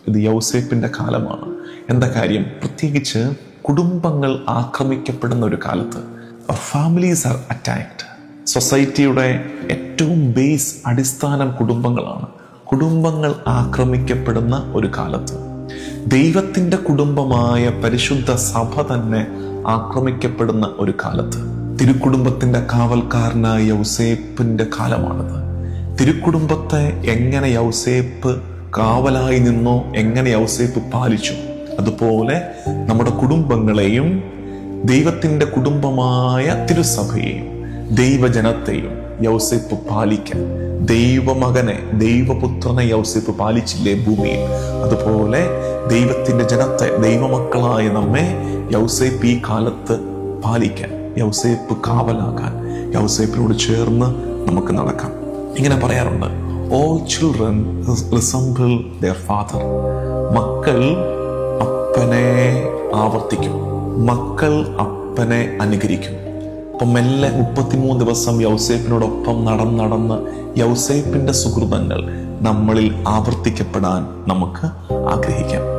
ഇത് യൗസേപ്പിന്റെ കാലമാണ്. എന്താ കാര്യം? പ്രത്യേകിച്ച് കുടുംബങ്ങൾ ആക്രമിക്കപ്പെടുന്ന ഒരു കാലത്ത്. Families R attacked. സൊസൈറ്റിയുടെ ഏറ്റവും ബേസ് അടിസ്ഥാനം കുടുംബങ്ങളാണ്. കുടുംബങ്ങൾ ആക്രമിക്കപ്പെടുന്ന ഒരു കാലത്ത്, ദൈവത്തിന്റെ കുടുംബമായ പരിശുദ്ധ സഭ തന്നെ ആക്രമിക്കപ്പെടുന്ന ഒരു കാലത്ത്, തിരുക്കുടുംബത്തിന്റെ കാവൽക്കാരനായ യൗസേപ്പിന്റെ കാലമാണിത്. തിരുക്കുടുംബത്തെ എങ്ങനെ യൗസേപ്പ് കാവലായി നിന്നോ, എങ്ങനെ യൗസേപ്പ് പാലിച്ചു, അതുപോലെ നമ്മുടെ കുടുംബങ്ങളെയും ദൈവത്തിന്റെ കുടുംബമായ തിരുസഭയെയും ദൈവജനത്തെയും യൗസേപ്പ് പാലിക്കാൻ, ദൈവമകനെ, ദൈവപുത്രനെ യൗസേപ്പ് പാലിച്ചില്ലേ ഭൂമിയിൽ, അതുപോലെ ദൈവത്തിന്റെ ജനത്തെ, ദൈവമക്കളായ നമ്മെ യൗസേപ്പ് ഈ കാലത്ത് പാലിക്കാൻ, യൗസേപ്പ് കാവലാക്കാൻ, യൗസേപ്പിനോട് ചേർന്ന് നമുക്ക് നടക്കാം. ഇങ്ങനെ പറയാറുണ്ട്, all children resemble their father. മക്കൾ അപ്പനെ ആവർത്തിക്കും, മക്കൾ അപ്പനെ അനുകരിക്കും. അപ്പം മെല്ലെ 33 ദിവസം യൗസേപ്പിനോടൊപ്പം നടന്ന് യൗസേപ്പിന്റെ സുഹൃതങ്ങൾ നമ്മളിൽ ആവർത്തിക്കപ്പെടാൻ നമുക്ക് ആഗ്രഹിക്കാം.